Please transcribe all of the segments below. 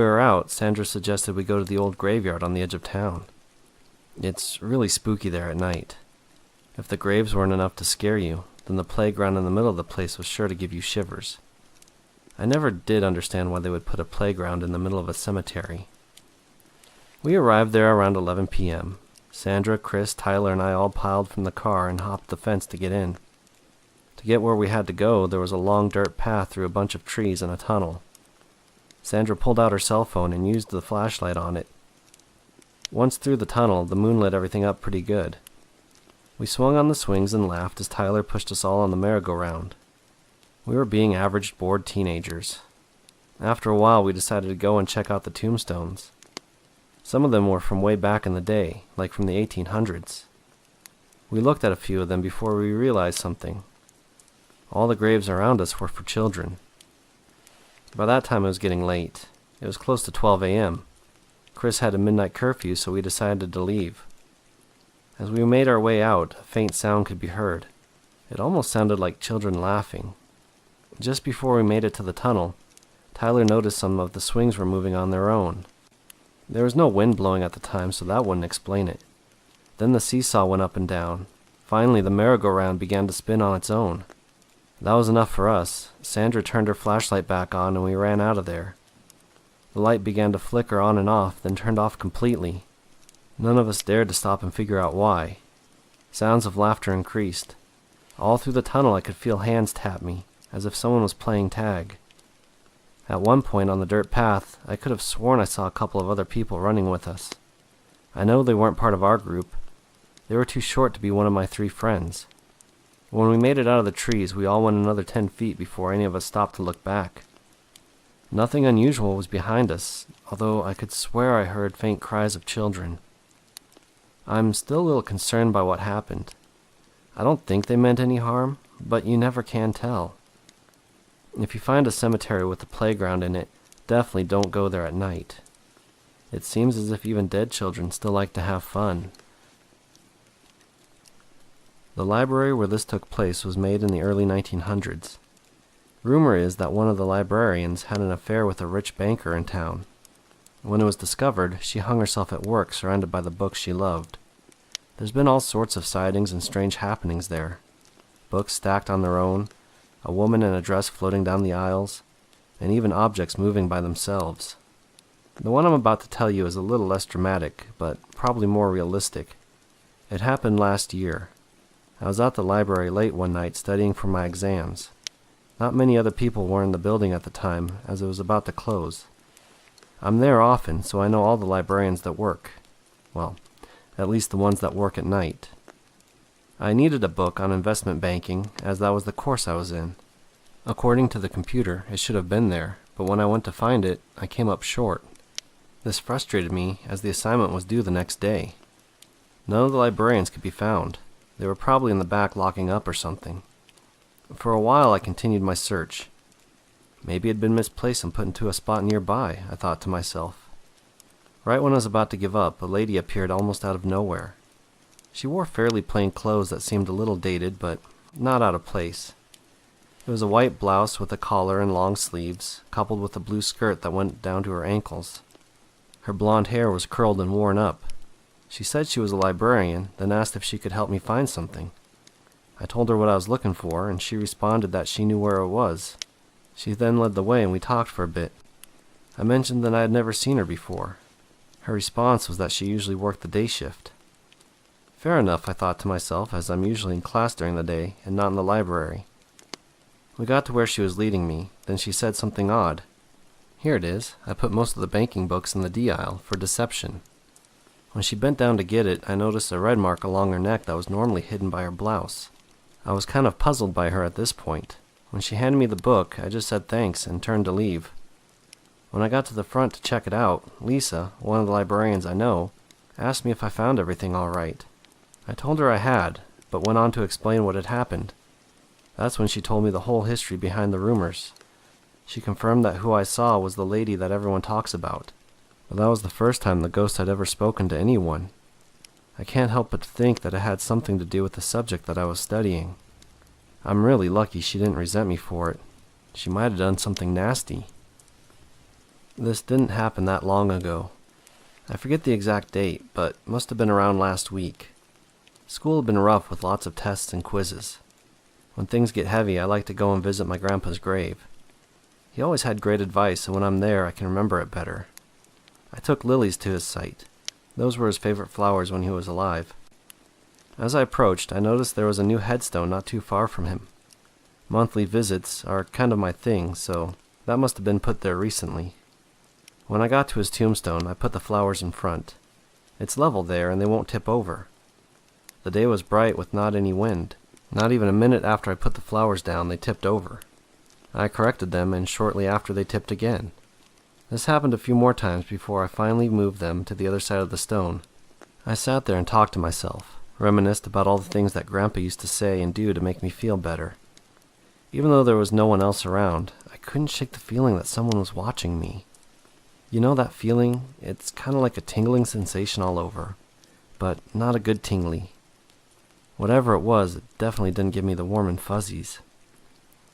we were out, Sandra suggested we go to the old graveyard on the edge of town. It's really spooky there at night. If the graves weren't enough to scare you, then the playground in the middle of the place was sure to give you shivers. I never did understand why they would put a playground in the middle of a cemetery. We arrived there around 11 p.m. Sandra, Chris, Tyler, and I all piled from the car and hopped the fence to get in. To get where we had to go, there was a long dirt path through a bunch of trees and a tunnel. Sandra pulled out her cell phone and used the flashlight on it. Once through the tunnel, the moon lit everything up pretty good. We swung on the swings and laughed as Tyler pushed us all on the merry-go-round. We were being average, bored teenagers. After a while, we decided to go and check out the tombstones. Some of them were from way back in the day, like from the 1800s. We looked at a few of them before we realized something. All the graves around us were for children. By that time it was getting late. It was close to 12 a.m. Chris had a midnight curfew, so we decided to leave. As we made our way out, a faint sound could be heard. It almost sounded like children laughing. Just before we made it to the tunnel, Tyler noticed some of the swings were moving on their own. There was no wind blowing at the time, so that wouldn't explain it. Then the seesaw went up and down. Finally, the merry-go-round began to spin on its own. That was enough for us. Sandra turned her flashlight back on and we ran out of there. The light began to flicker on and off, then turned off completely. None of us dared to stop and figure out why. Sounds of laughter increased. All through the tunnel I could feel hands tap me, as if someone was playing tag. At one point on the dirt path, I could have sworn I saw a couple of other people running with us. I know they weren't part of our group. They were too short to be one of my 3 friends. When we made it out of the trees, we all went another 10 feet before any of us stopped to look back. Nothing unusual was behind us, although I could swear I heard faint cries of children. I'm still a little concerned by what happened. I don't think they meant any harm, but you never can tell. If you find a cemetery with a playground in it, definitely don't go there at night. It seems as if even dead children still like to have fun. The library where this took place was made in the early 1900s. Rumor is that one of the librarians had an affair with a rich banker in town. When it was discovered, she hung herself at work surrounded by the books she loved. There's been all sorts of sightings and strange happenings there. Books stacked on their own, a woman in a dress floating down the aisles, and even objects moving by themselves. The one I'm about to tell you is a little less dramatic, but probably more realistic. It happened last year. I was at the library late one night studying for my exams. Not many other people were in the building at the time, as it was about to close. I'm there often, so I know all the librarians that work. Well, at least the ones that work at night. I needed a book on investment banking, as that was the course I was in. According to the computer, it should have been there, but when I went to find it, I came up short. This frustrated me, as the assignment was due the next day. None of the librarians could be found. They were probably in the back locking up or something. For a while I continued my search. Maybe it had been misplaced and put into a spot nearby, I thought to myself. Right when I was about to give up, a lady appeared almost out of nowhere. She wore fairly plain clothes that seemed a little dated, but not out of place. It was a white blouse with a collar and long sleeves, coupled with a blue skirt that went down to her ankles. Her blonde hair was curled and worn up. She said she was a librarian, then asked if she could help me find something. I told her what I was looking for, and she responded that she knew where it was. She then led the way and we talked for a bit. I mentioned that I had never seen her before. Her response was that she usually worked the day shift. Fair enough, I thought to myself, as I'm usually in class during the day and not in the library. We got to where she was leading me, then she said something odd. Here it is. I put most of the banking books in the D aisle for deception. When she bent down to get it, I noticed a red mark along her neck that was normally hidden by her blouse. I was kind of puzzled by her at this point. When she handed me the book, I just said thanks and turned to leave. When I got to the front to check it out, Lisa, one of the librarians I know, asked me if I found everything all right. I told her I had, but went on to explain what had happened. That's when she told me the whole history behind the rumors. She confirmed that who I saw was the lady that everyone talks about. But that was the first time the ghost had ever spoken to anyone. I can't help but think that it had something to do with the subject that I was studying. I'm really lucky she didn't resent me for it. She might have done something nasty. This didn't happen that long ago. I forget the exact date, but must have been around last week. School had been rough with lots of tests and quizzes. When things get heavy, I like to go and visit my grandpa's grave. He always had great advice, and when I'm there, I can remember it better. I took lilies to his site. Those were his favorite flowers when he was alive. As I approached, I noticed there was a new headstone not too far from him. Monthly visits are kind of my thing, so that must have been put there recently. When I got to his tombstone, I put the flowers in front. It's level there, and they won't tip over. The day was bright with not any wind. Not even a minute after I put the flowers down, they tipped over. I corrected them, and shortly after they tipped again. This happened a few more times before I finally moved them to the other side of the stone. I sat there and talked to myself, reminisced about all the things that Grandpa used to say and do to make me feel better. Even though there was no one else around, I couldn't shake the feeling that someone was watching me. You know that feeling? It's kind of like a tingling sensation all over, but not a good tingly. Whatever it was, it definitely didn't give me the warm and fuzzies.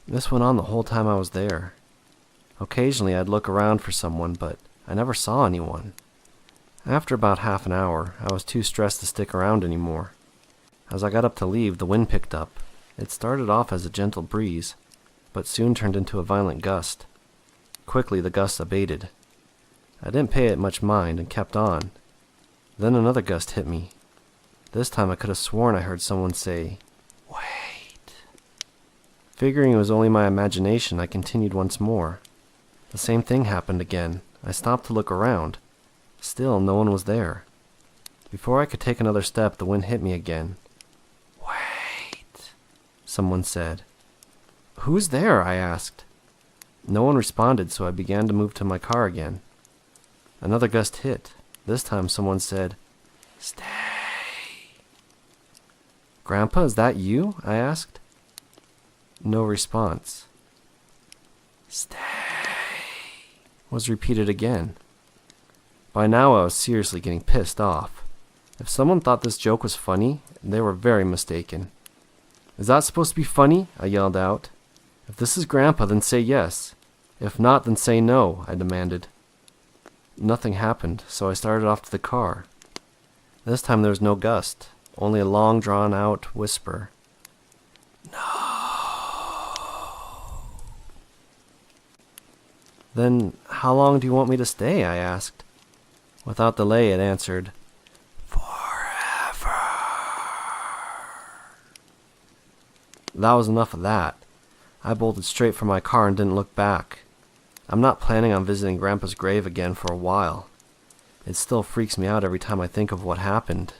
This went on the whole time I was there. Occasionally I'd look around for someone, but I never saw anyone. After about half an hour, I was too stressed to stick around anymore. As I got up to leave, the wind picked up. It started off as a gentle breeze, but soon turned into a violent gust. Quickly the gust abated. I didn't pay it much mind and kept on. Then another gust hit me. This time I could have sworn I heard someone say, "Wait." Figuring it was only my imagination, I continued once more. The same thing happened again. I stopped to look around. Still, no one was there. Before I could take another step, the wind hit me again. "Wait," someone said. "Who's there?" I asked. No one responded, so I began to move to my car again. Another gust hit. This time someone said, "Stay." "Grandpa, is that you?" I asked. No response. "Stay," was repeated again. By now I was seriously getting pissed off. If someone thought this joke was funny, they were very mistaken. "Is that supposed to be funny?" I yelled out. "If this is Grandpa, then say yes. If not, then say no," I demanded. Nothing happened, so I started off to the car. This time there was no gust, only a long drawn-out whisper. "No." "Then how long do you want me to stay?" I asked. Without delay it answered, "Forever." That was enough of that. I bolted straight for my car and didn't look back. I'm not planning on visiting Grandpa's grave again for a while. It still freaks me out every time I think of what happened.